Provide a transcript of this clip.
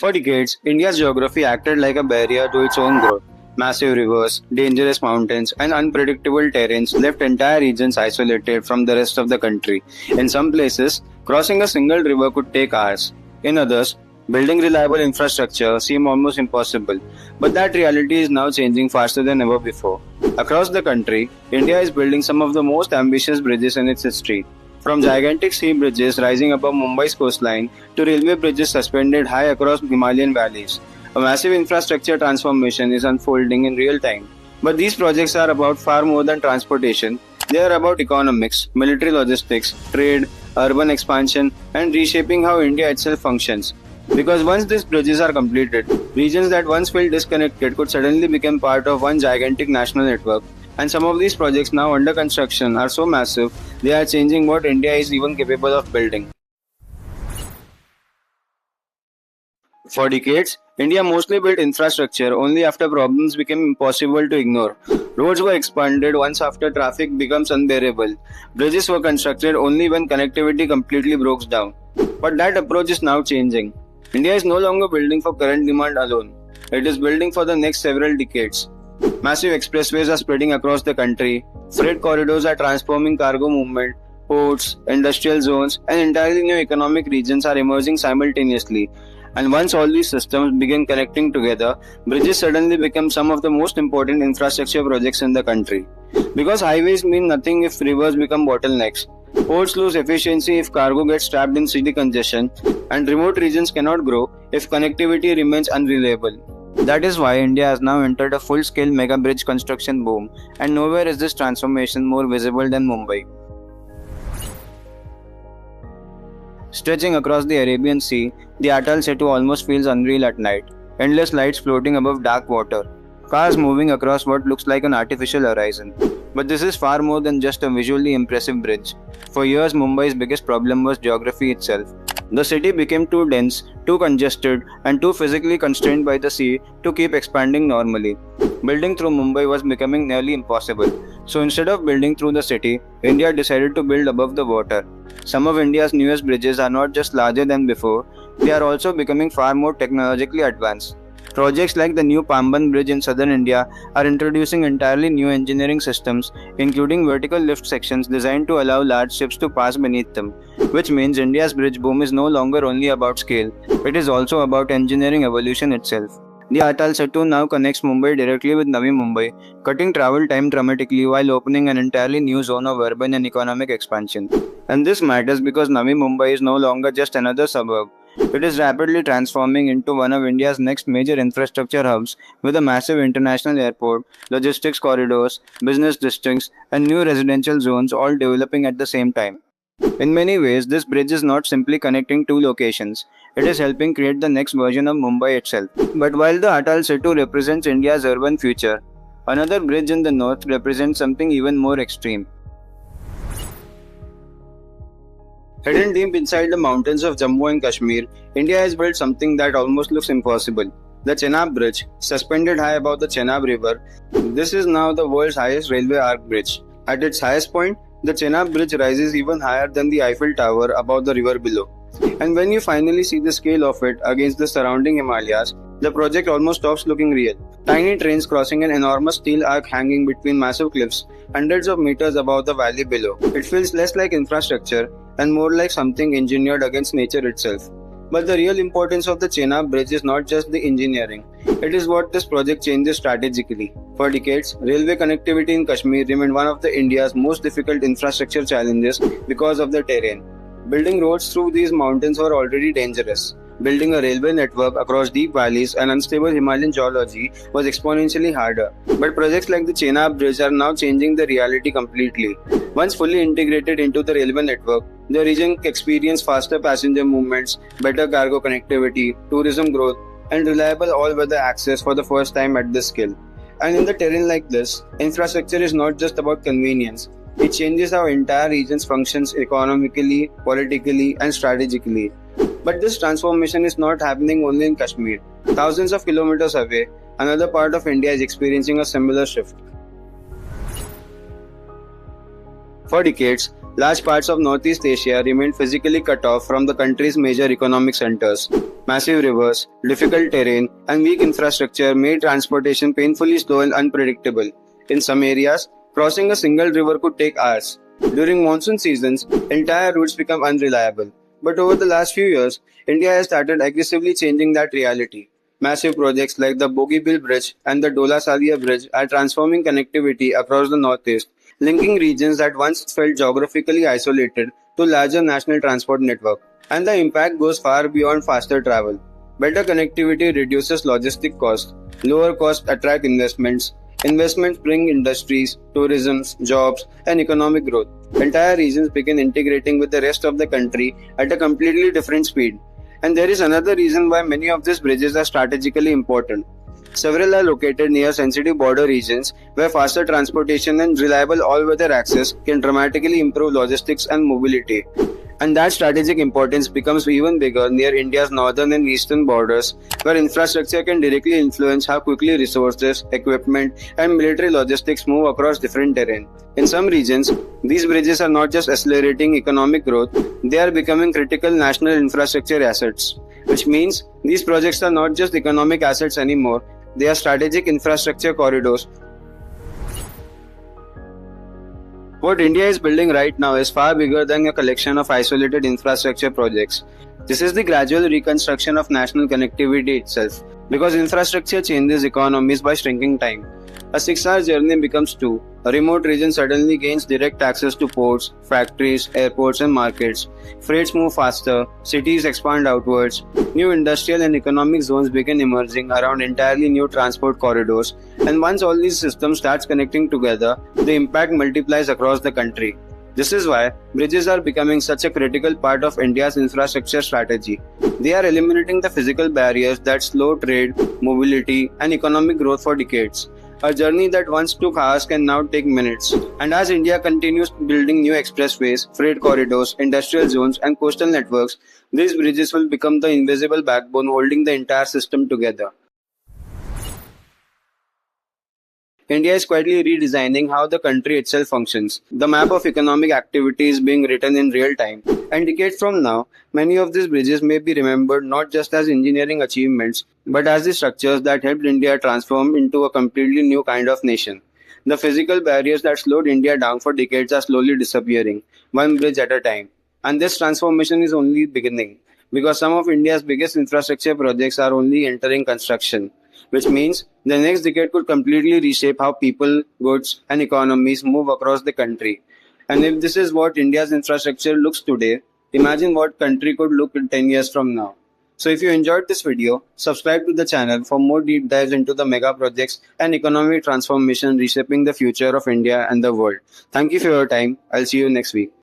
For decades, India's geography acted like a barrier to its own growth. Massive rivers, dangerous mountains, and unpredictable terrains left entire regions isolated from the rest of the country. In some places, crossing a single river could take hours. In others, building reliable infrastructure seemed almost impossible. But that reality is now changing faster than ever before. Across the country, India is building some of the most ambitious bridges in its history. From gigantic sea bridges rising above Mumbai's coastline to railway bridges suspended high across Himalayan valleys, a massive infrastructure transformation is unfolding in real time. But these projects are about far more than transportation. They are about economics, military logistics, trade, urban expansion, and reshaping how India itself functions. Because once these bridges are completed, regions that once felt disconnected could suddenly become part of one gigantic national network. And some of these projects now under construction are so massive, they are changing what India is even capable of building. For decades, India mostly built infrastructure only after problems became impossible to ignore. Roads were expanded once after traffic becomes unbearable. Bridges were constructed only when connectivity completely broke down. But that approach is now changing. India is no longer building for current demand alone. It is building for the next several decades. Massive expressways are spreading across the country. Freight corridors are transforming cargo movement. Ports, industrial zones, and entirely new economic regions are emerging simultaneously. And once all these systems begin connecting together, bridges suddenly become some of the most important infrastructure projects in the country. Because highways mean nothing if rivers become bottlenecks. Ports lose efficiency if cargo gets trapped in city congestion, and remote regions cannot grow if connectivity remains unreliable. That is why India has now entered a full-scale mega bridge construction boom, and nowhere is this transformation more visible than Mumbai. Stretching across the Arabian Sea, the Atal Setu almost feels unreal at night. Endless lights floating above dark water. Cars moving across what looks like an artificial horizon. But this is far more than just a visually impressive bridge. For years, Mumbai's biggest problem was geography itself. The city became too dense, too congested, and too physically constrained by the sea to keep expanding normally. Building through Mumbai was becoming nearly impossible. So instead of building through the city, India decided to build above the water. Some of India's newest bridges are not just larger than before, they are also becoming far more technologically advanced. Projects like the new Pamban Bridge in southern India are introducing entirely new engineering systems, including vertical lift sections designed to allow large ships to pass beneath them, which means India's bridge boom is no longer only about scale, it is also about engineering evolution itself. The Atal Setu now connects Mumbai directly with Navi Mumbai, cutting travel time dramatically while opening an entirely new zone of urban and economic expansion. And this matters because Navi Mumbai is no longer just another suburb. It is rapidly transforming into one of India's next major infrastructure hubs with a massive international airport, logistics corridors, business districts, and new residential zones all developing at the same time. In many ways, this bridge is not simply connecting two locations, it is helping create the next version of Mumbai itself. But while the Atal Setu represents India's urban future, another bridge in the north represents something even more extreme. Hidden deep inside the mountains of Jammu and Kashmir, India has built something that almost looks impossible. The Chenab Bridge, suspended high above the Chenab River, this is now the world's highest railway arc bridge. At its highest point, the Chenab Bridge rises even higher than the Eiffel Tower above the river below. And when you finally see the scale of it against the surrounding Himalayas, the project almost stops looking real. Tiny trains crossing an enormous steel arc hanging between massive cliffs, hundreds of meters above the valley below. It feels less like infrastructure and more like something engineered against nature itself. But the real importance of the Chenab Bridge is not just the engineering, it is what this project changes strategically. For decades, railway connectivity in Kashmir remained one of the India's most difficult infrastructure challenges because of the terrain. Building roads through these mountains were already dangerous. Building a railway network across deep valleys and unstable Himalayan geology was exponentially harder. But projects like the Chenab Bridge are now changing the reality completely. Once fully integrated into the railway network, the region experienced faster passenger movements, better cargo connectivity, tourism growth, and reliable all-weather access for the first time at this scale. And in the terrain like this, infrastructure is not just about convenience. It changes how entire regions functions economically, politically, and strategically. But this transformation is not happening only in Kashmir. Thousands of kilometers away, another part of India is experiencing a similar shift. For decades, Large parts of Northeast Asia remained physically cut off from the country's major economic centers. Massive rivers, difficult terrain, and weak infrastructure made transportation painfully slow and unpredictable. In some areas, crossing a single river could take hours. During monsoon seasons, entire routes become unreliable. But over the last few years, India has started aggressively changing that reality. Massive projects like the Bogibil Bridge and the Dola Sadia Bridge are transforming connectivity across the Northeast, linking regions that once felt geographically isolated to larger national transport network. And the impact goes far beyond faster travel. Better connectivity reduces logistic costs, lower costs attract investments, investments bring industries, tourism, jobs, and economic growth. Entire regions begin integrating with the rest of the country at a completely different speed. And there is another reason why many of these bridges are strategically important. Several are located near sensitive border regions where faster transportation and reliable all-weather access can dramatically improve logistics and mobility. And that strategic importance becomes even bigger near India's northern and eastern borders, where infrastructure can directly influence how quickly resources, equipment, and military logistics move across different terrain. In some regions, these bridges are not just accelerating economic growth, they are becoming critical national infrastructure assets. Which means these projects are not just economic assets anymore, they are strategic infrastructure corridors. What India is building right now is far bigger than a collection of isolated infrastructure projects. This is the gradual reconstruction of national connectivity itself, because infrastructure changes economies by shrinking time. A 6-hour journey becomes 2. A remote region suddenly gains direct access to ports, factories, airports, and markets. Freights move faster, cities expand outwards, new industrial and economic zones begin emerging around entirely new transport corridors, and once all these systems start connecting together, the impact multiplies across the country. This is why bridges are becoming such a critical part of India's infrastructure strategy. They are eliminating the physical barriers that slow trade, mobility, and economic growth for decades. A journey that once took hours can now take minutes. And as India continues building new expressways, freight corridors, industrial zones, and coastal networks, these bridges will become the invisible backbone holding the entire system together. India is quietly redesigning how the country itself functions. The map of economic activity is being written in real time, and decades from now, many of these bridges may be remembered not just as engineering achievements, but as the structures that helped India transform into a completely new kind of nation. The physical barriers that slowed India down for decades are slowly disappearing, one bridge at a time. And this transformation is only beginning, because some of India's biggest infrastructure projects are only entering construction, which means the next decade could completely reshape how people, goods, and economies move across the country. And if this is what India's infrastructure looks today, imagine what country could look in 10 years from now. So if you enjoyed this video, subscribe to the channel for more deep dives into the mega projects and economic transformation reshaping the future of India and the world. Thank you for your time. I'll see you next week.